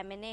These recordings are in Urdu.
MNA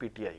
PTI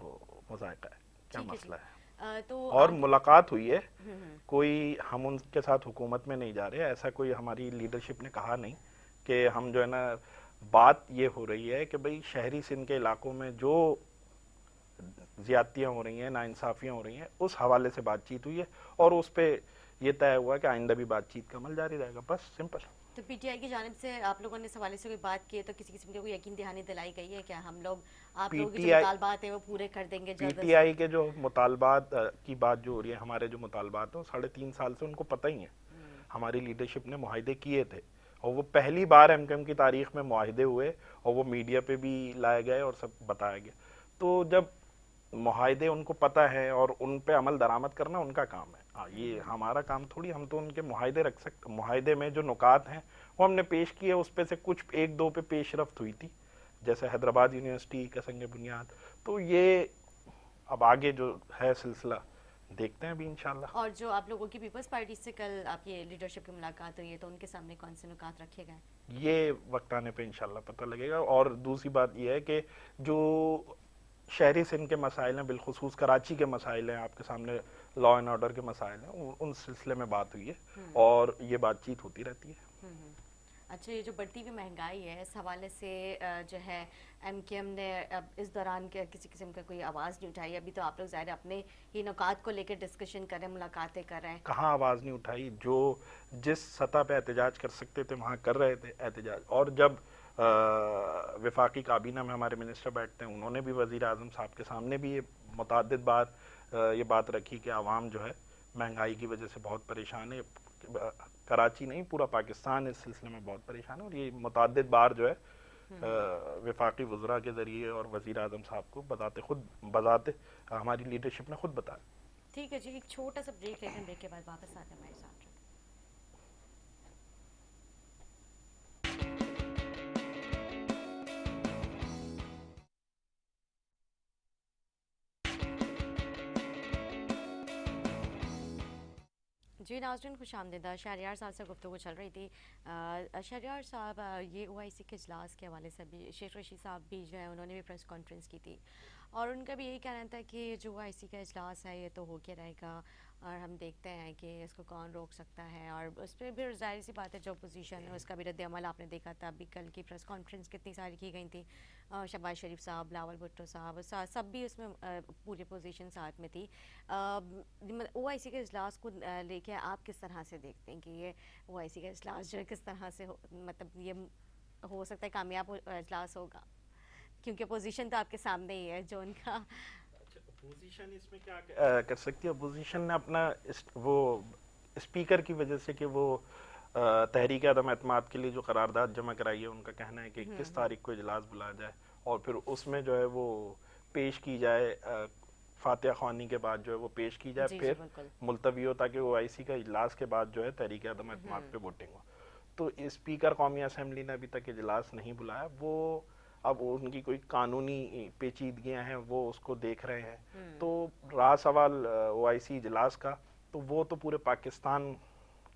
وہ مذائقہ ہے، کیا مسئلہ ہے. تو اور ملاقات ہوئی ہے، کوئی ہم ان کے ساتھ حکومت میں نہیں جا رہے، ایسا کوئی ہماری لیڈرشپ نے کہا نہیں کہ ہم جو ہے نا، بات یہ ہو رہی ہے کہ بھئی شہری سندھ کے علاقوں میں جو زیادتیاں ہو رہی ہیں، ناانصافیاں ہو رہی ہیں، اس حوالے سے بات چیت ہوئی ہے اور اس پہ یہ طے ہوا کہ آئندہ بھی بات چیت کا عمل جاری رہے گا، بس سمپل. تو پی ٹی آئی کی جانب سے آپ لوگوں نے اس حوالے سے کوئی بات کی ہے تو کسی قسم کی کوئی یقین دہانی دلائی گئی ہے کیا ہم لوگ آپ پی لوگوں کے جو ٹی آئی مطالبات ہیں وہ پورے کر دیں گے پی جلد از ٹی آئی جلد؟ کے جو مطالبات کی بات جو ہو رہی ہے، ہمارے جو مطالبات ہیں وہ 3.5 سال سے ان کو پتہ ہی ہے. ہماری لیڈرشپ نے معاہدے کیے تھے اور وہ پہلی بار ایم کیو ایم کی تاریخ میں معاہدے ہوئے اور وہ میڈیا پہ بھی لائے گئے اور سب بتایا گیا. تو جب معاہدے ان کو پتہ ہے اور ان پہ عمل درآمد کرنا ان کا کام ہے، یہ ہمارا کام تھوڑی. ہم تو ان کے معاہدے رکھ سکتے، معاہدے میں جو نکات ہیں وہ ہم نے پیش کیے، اس پہ سے کچھ 1-2 پہ پیش رفت ہوئی تھی، جیسے حیدرآباد یونیورسٹی کا سنگ بنیاد. تو یہ اب آگے جو ہے سلسلہ دیکھتے ہیں ابھی انشاءاللہ. اور جو آپ لوگوں کی پیپلز پارٹی سے کل آپ کی لیڈرشپ کی ملاقات ہوئی ہے تو ان کے سامنے کون سے نکات رکھے گئے؟ یہ وقت آنے پہ انشاءاللہ پتہ لگے گا. اور دوسری بات یہ ہے کہ جو شہری سندھ کے مسائل ہیں، بالخصوص کراچی کے مسائل ہیں، آپ کے سامنے لا اینڈ آرڈر کے مسائل ہیں، ان سلسلے میں بات ہوئی ہے اور یہ بات چیت ہوتی رہتی ہے. اچھا، یہ جو بڑھتی ہوئی مہنگائی ہے اس حوالے سے جو ہے ایم کیو ایم نے اب اس دوران کسی قسم کا کوئی آواز نہیں اٹھائی؟ ابھی تو آپ لوگ ظاہر اپنے یہ نکات کو لے کے ڈسکشن کر رہے ہیں، ملاقاتیں کر رہے ہیں. کہاں آواز نہیں اٹھائی؟ جو جس سطح پہ احتجاج کر سکتے تھے وہاں کر رہے تھے احتجاج. اور جب وفاقی کابینہ میں ہمارے منسٹر بیٹھتے ہیں، انہوں نے بھی وزیر اعظم صاحب کے سامنے بھی یہ متعدد یہ بات رکھی کہ عوام جو ہے مہنگائی کی وجہ سے بہت پریشان ہے. کراچی نہیں، پورا پاکستان اس سلسلے میں بہت پریشان ہے. اور یہ متعدد بار جو ہے وفاقی وزراء کے ذریعے اور وزیر اعظم صاحب کو بذات ہماری لیڈرشپ نے خود بتایا. ٹھیک ہے جی، ایک چھوٹا سا بریک لیتے ہیں، بریک کے بعد واپس آتے ہیں ہمارے ساتھ. جی ناظرین، خوش آمدید. شہریار صاحب سے گفتگو چل رہی تھی. شہریار صاحب، یہ او آئی سی کے اجلاس کے حوالے سے بھی شیخ رشید صاحب بھی جو ہے انہوں نے بھی پریس کانفرنس کی تھی اور ان کا بھی یہی کہنا تھا کہ جو او آئی سی کا اجلاس ہے یہ تو ہو کے رہے گا اور ہم دیکھتے ہیں کہ اس کو کون روک سکتا ہے. اور اس پہ بھی ظاہر سی بات ہے جو اپوزیشن ہے اس کا بھی رد عمل آپ نے دیکھا تھا. ابھی کل کی پریس کانفرنس کتنی ساری کی گئی تھی، شہباز شریف صاحب، بلاول بھٹو صاحب، سب بھی اس میں پوری اپوزیشن ساتھ میں تھی. او آئی سی کے اجلاس کو لے کے آپ کس طرح سے دیکھتے ہیں کہ یہ او آئی سی کا اجلاس جو ہے کس طرح سے مطلب یہ ہو سکتا ہے کامیاب اجلاس ہوگا؟ کیونکہ اپوزیشن تو آپ کے سامنے ہی ہے جو ان کا. اپوزیشن اس میں کیا کر سکتی ہے؟ اپوزیشن نے اپنا وہ اسپیکر کی وجہ سے کہ وہ تحریک عدم اعتماد کے لیے جو قرارداد جمع کرائی ہے، ان کا کہنا ہے کہ 21 تاریخ کو اجلاس بلایا جائے اور پھر اس میں جو ہے وہ پیش کی جائے، فاتحہ خوانی کے بعد جو ہے وہ پیش کی جائے، پھر ملتوی ہو تاکہ او آئی سی کا اجلاس کے بعد جو ہے تحریک عدم اعتماد پہ ووٹنگ ہو. تو اسپیکر قومی اسمبلی نے ابھی تک اجلاس نہیں بلایا. وہ اب ان کی کوئی قانونی پیچیدگیاں ہیں، وہ اس کو دیکھ رہے ہیں. تو رہا سوال او آئی سی اجلاس کا، تو وہ تو پورے پاکستان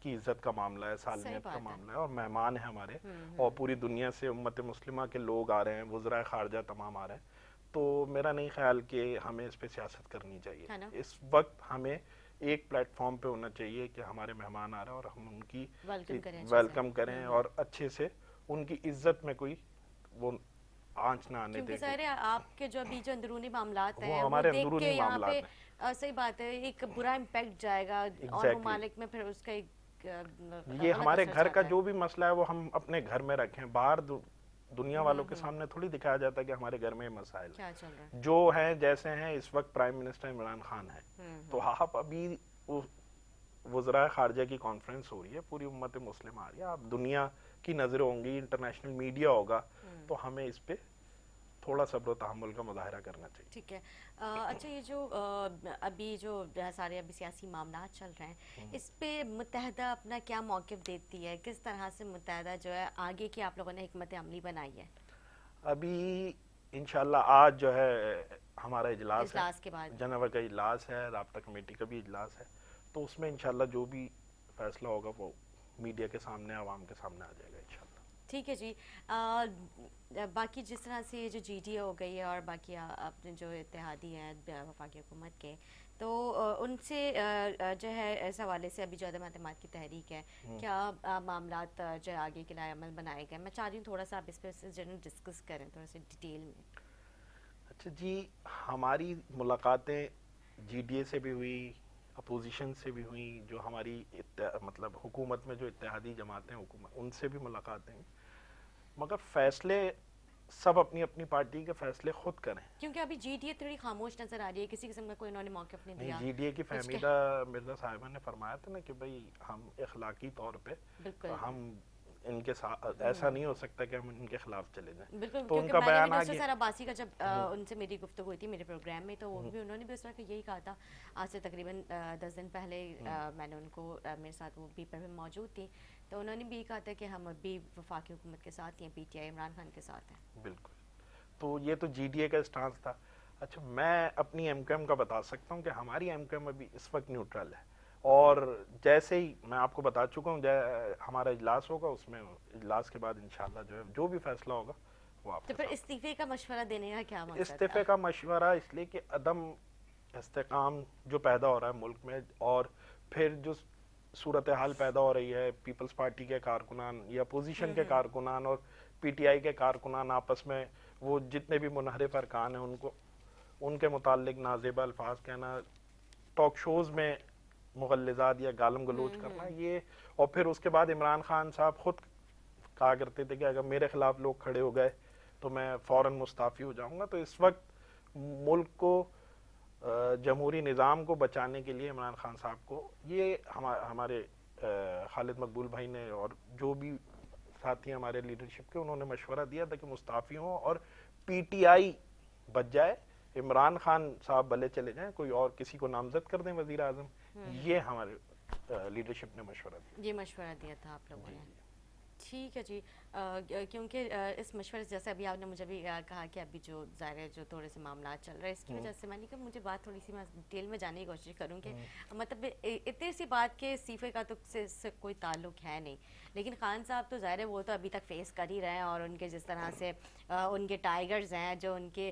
کی عزت کا معاملہ ہے، سالمیت کا معاملہ ہے اور مہمان ہیں ہمارے اور پوری دنیا سے امت مسلمہ کے لوگ آ رہے ہیں، وزرائے خارجہ تمام آ رہے ہیں. تو میرا نہیں خیال کہ ہمیں اس پہ سیاست کرنی چاہیے. اس وقت ہمیں ایک پلیٹ فارم پہ ہونا چاہیے کہ ہمارے مہمان آ رہے ہیں اور ہم ان کی ویلکم کریں اور اچھے سے ان کی عزت میں کوئی وہ آنچ نہ آنے دیں. کیونکہ ظاہر ہے آپ کے جو ابھی جو اندرونی معاملات ہیں وہ وہ ہمارے دیکھ کے اندرونی یہاں پہ معاملات صحیح بات ہے ایک برا امپیکٹ جائے گا اور ممالک میں پھر اس کا ایک یہ ہمارے گھر کا جو بھی مسئلہ ہے وہ ہم اپنے گھر میں رکھیں. باہر دنیا والوں کے سامنے تھوڑی دکھایا جاتا ہے کہ ہمارے گھر میں مسائل جو ہیں جیسے ہیں. اس وقت پرائم منسٹر عمران خان ہے، تو آپ ابھی وزرائے خارجہ کی کانفرنس ہو رہی ہے، پوری امت مسلم آ رہی ہے، آپ دنیا کی نظریں ہوں گی، انٹرنیشنل میڈیا ہوگا، تو ہمیں اس پہ تھوڑا صبر و تحمل کا مظاہرہ کرنا چاہیے. ٹھیک ہے. اچھا، یہ جو ابھی جو سارے ابھی سیاسی معاملات چل رہے ہیں اس پہ متحدہ اپنا کیا موقف دیتی ہے؟ کس طرح سے متحدہ جو ہے آگے کی آپ لوگوں نے حکمت عملی بنائی ہے؟ ابھی انشاءاللہ آج جو ہے ہمارا اجلاس کے بعد جنور کا اجلاس ہے، رابطہ کمیٹی کا بھی اجلاس ہے، تو اس میں انشاءاللہ جو بھی فیصلہ ہوگا وہ میڈیا کے سامنے، عوام کے سامنے آ جائے گا انشاءاللہ. ٹھیک ہے جی. باقی جس طرح سے جو جی ڈی اے ہو گئی ہے اور باقی اپنے جو اتحادی ہیں وفاقی حکومت کے، تو ان سے جو ہے اس حوالے سے ابھی جو عدم اعتماد کی تحریک ہے، کیا معاملات جو ہے آگے کے لائے عمل بنائے گئے؟ میں چاہ رہی ہوں تھوڑا سا آپ اس پہ جنرل ڈسکس کریں تھوڑا سا ڈیٹیل میں. اچھا جی، ہماری ملاقاتیں جی ڈی اے سے بھی ہوئی، اپوزیشن سے بھی ہوئیں، جو ہماری مطلب حکومت میں جو اتحادی جماعتیں حکومت ان سے بھی ملاقاتیں ہوئیں، مگر فیصلے سب اپنی اپنی پارٹی کے فیصلے خود کریں. کیونکہ ابھی جی ڈی اے تھوڑی خاموش نظر آ رہی ہے، کسی قسم کا کوئی انہوں نے موقف نہیں نہیں، دیا. جی ڈی اے کی کچھ کہ فہمیدہ مرزا صاحبہ نے فرمایا تھا نا کہ بھئی ہم اخلاقی طور پہ بالکل ہم ان کے ساتھ ایسا نہیں ہو سکتا کہ ہم ان کے خلاف چلے جائیں. بالکل، تو ان کیونکہ کا میں نے بھی بیان آ ڈاکٹر گیا. سر عباسی کا جب ان سے میری گفتگو ہوئی تھی میرے پروگرام میں، تو انہوں نے بھی اس وقت یہی کہا تھا. آج سے تقریباً 10 دن پہلے میں نے ان کو میرے ساتھ وہ بیپر میں موجود تھی، تو انہوں نے بھی یہ کہا تھا کہ ہم ابھی وفاقی حکومت کے ساتھ ہیں، P T I Imran Khan کے ساتھ ہیں. بالکل. تو یہ تو جی ڈی اے کا اسٹانس تھا. اچھا، میں اپنی ایم کیو ایم کا بتا سکتا ہوں کہ ہماری ایم کیو ایم ابھی اس وقت نیوٹرل ہے، اور جیسے ہی میں آپ کو بتا چکا ہوں ہمارا اجلاس ہوگا، اس میں اجلاس کے بعد انشاءاللہ جو ہے جو بھی فیصلہ ہوگا وہ آپ تو کے پھر ساتھ. استعفے کا مشورہ دینے کا کیا مقصد تھا؟ استعفے کا مشورہ اس لیے کہ عدم استحکام جو پیدا ہو رہا ہے ملک میں، اور پھر جو صورتحال پیدا ہو رہی ہے، پیپلز پارٹی کے کارکنان یا اپوزیشن کے کارکنان اور پی ٹی آئی کے کارکنان آپس میں وہ جتنے بھی منحرف ارکان ہیں ان کے متعلق نازیبا الفاظ کہنا، ٹاک شوز میں مغلظات یا گالم گلوچ کرنا، یہ. اور پھر اس کے بعد عمران خان صاحب خود کہا کرتے تھے کہ اگر میرے خلاف لوگ کھڑے ہو گئے تو میں فوراً مستعفی ہو جاؤں گا. تو اس وقت ملک کو، جمہوری نظام کو بچانے کے لیے عمران خان صاحب کو یہ ہمارے خالد مقبول بھائی نے اور جو بھی ساتھی ہمارے لیڈرشپ کے، انہوں نے مشورہ دیا تھا کہ مستعفی ہوں اور پی ٹی آئی بچ جائے، عمران خان صاحب بھلے چلے جائیں، کوئی اور کسی کو نامزد کر دیں وزیر اعظم. یہ ہمارے لیڈرشپ نے مشورہ دیا. یہ مشورہ دیا تھا آپ لوگوں نے. ٹھیک ہے جی. کیونکہ اس مشورے سے جیسے ابھی آپ نے مجھے بھی کہا کہ ابھی جو ظاہر ہے جو تھوڑے سے معاملات چل رہے ہیں، اس کی وجہ سے میں نے کہا مجھے بات تھوڑی سی میں ڈیٹیل میں جانے کی کوشش کروں کہ مطلب اتنی سی بات کہ استعفے کا تو سے کوئی تعلق ہے نہیں، لیکن خان صاحب تو ظاہر ہے وہ تو ابھی تک فیس کر ہی رہے ہیں، اور ان کے جس طرح سے ان کے ٹائیگرز ہیں، جو ان کے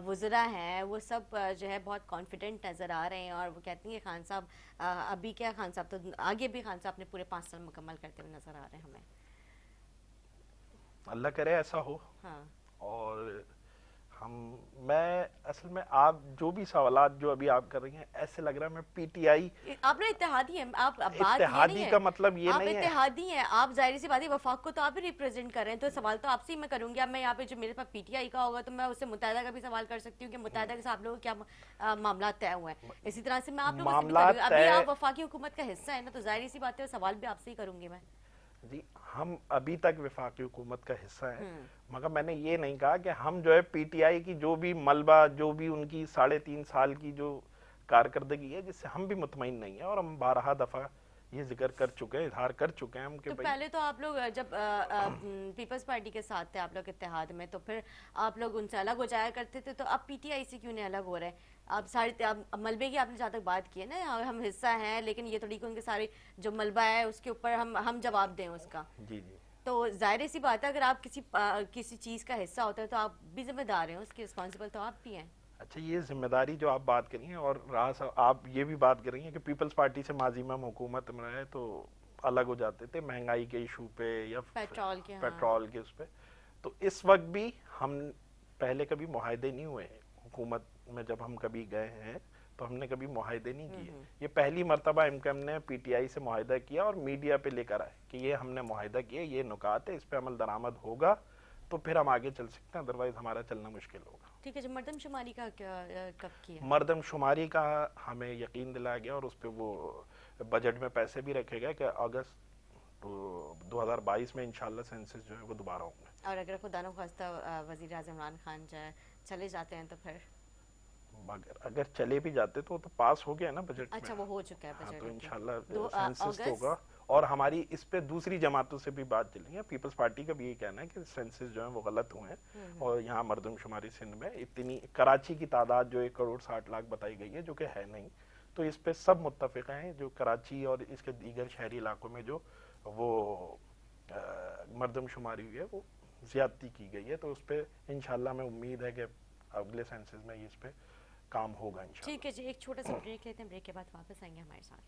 وزراء ہیں، وہ سب جو ہے بہت کانفیڈنٹ نظر آ رہے ہیں، اور وہ کہتی ہیں خان صاحب ابھی کیا، خان صاحب تو آگے بھی خان صاحب نے پورے 5 سال مکمل کرتے ہوئے نظر آ رہے ہیں ہمیں. اللہ کرے ایسا ہو. ہاں. اور میں اصل میں آپ جو بھی سوالات جو ابھی آپ کر رہی ہیں، ایسے لگ رہا ہے میں پی ٹی آئی، آپ نے اتحادی ہیں، آپ بات یہ اتحادی نہیں ہے، کا مطلب یہ آپ نہیں ہے. اتحادی ہیں، آپ ظاہر سی بات ہے وفاق کو تو آپ ہی ریپرزینٹ کر رہے ہیں، تو سوال تو آپ سے ہی میں کروں گی. اب میں یہاں پہ جو میرے پاس پی ٹی آئی کا ہوگا تو میں اس سے متحدہ کا بھی سوال کر سکتی ہوں کہ متحدہ کے ساتھ آپ لوگوں کے کیا معاملات طے ہوئے ہیں. اسی طرح سے میں آپ لوگوں سے بھی کروں گی. ابھی آپ وفاقی حکومت کا حصہ ہیں نا، تو ظاہر سی بات ہے سوال بھی آپ سے ہی کروں گی میں. جی، ہم ابھی تک وفاقی حکومت کا حصہ ہیں، مگر میں نے یہ نہیں کہا کہ ہم جو ہے پی ٹی آئی کی جو بھی ملبہ، جو بھی ان کی 3.5 سال کی جو کارکردگی ہے، جس سے ہم بھی مطمئن نہیں ہیں، اور ہم 12 دفعہ یہ ذکر کر چکے ہیں، اظہار کر چکے ہیں ہم کہ تو پہلے تو آپ لوگ جب پیپلز پارٹی کے ساتھ تھے آپ لوگ اتحاد میں، تو پھر آپ لوگ ان سے الگ ہو جایا کرتے تھے، تو اب پی ٹی آئی سے کیوں نہیں الگ ہو رہے؟ آپ سارے ملبے کی آپ نے جہاں تک بات کی ہے نا، ہم حصہ ہیں، لیکن یہ تھوڑی کہ ان کے سارے جو ملبہ ہے اس کے اوپر ہم جواب دیں اس کا. جی جی. تو ظاہر سی بات ہے اگر آپ کسی چیز کا حصہ ہوتا ہے تو آپ بھی ذمہ دار ہیں، اس کے رسپانسبل تو آپ بھی ہیں. اچھا، یہ ذمہ داری جو آپ بات کر رہی ہیں، اور آپ یہ بھی بات کر رہی ہیں کہ پیپلز پارٹی سے ماضی میں ہم حکومت میں رہے تو الگ ہو جاتے تھے مہنگائی کے ایشو پہ یا پیٹرول کے اس پہ. تو اس وقت بھی ہم پہلے کبھی معاہدے نہیں ہوئے ہیں حکومت میں، جب ہم کبھی گئے ہیں تو ہم نے کبھی معاہدے نہیں کیے. یہ پہلی مرتبہ ایم کیو ایم نے پی ٹی آئی سے معاہدہ کیا اور میڈیا پہ لے کر آئے کہ یہ ہم نے معاہدہ کیا، یہ نکات ہے، اس پہ عمل درآمد ہوگا تو پھر ہم آگے چل سکتے ہیں، ادروائز ہمارا چلنا مشکل ہوگا. ٹھیک ہے. جو مردم شماری کا کب کیا؟ مردم شماری کا ہمیں یقین دلایا گیا، اور اس پہ وہ بجٹ میں پیسے بھی رکھے گئے کہ اگست 2022 میں انشاءاللہ سینسس جو ہے وہ دوبارہ ہوں گے. اور اگر خدا نخواستہ وزیر اعظم عمران خان جو ہے چلے جاتے ہیں تو پھر اگر چلے بھی جاتے تو پاس ہو گیا نا بجٹ میں. اچھا، وہ ہو چکا ہے بجٹ. تو انشاءاللہ سینسس ہوگا. اور ہماری اس پہ دوسری جماعتوں سے بھی بات چلی ہے. پیپلز پارٹی کا بھی یہ کہنا ہے کہ سینسس جو ہیں وہ غلط ہوئے ہیں، اور یہاں مردم شماری سندھ میں اتنی، کراچی کی تعداد جو 1.60 کروڑ بتائی گئی ہے جو کہ ہے نہیں، تو اس پہ سب متفق ہیں جو کراچی اور اس کے دیگر شہری علاقوں میں جو وہ مردم شماری ہوئی ہے وہ زیادتی کی گئی ہے. تو اس پہ انشاءاللہ میں امید ہے کہ اگلے سینسز میں اس پہ کام ہوگا انشاءاللہ. ٹھیک ہے جی، ایک چھوٹا سا بریک لیتے ہیں، بریک کے بعد واپس آئیں گے ہمارے ساتھ.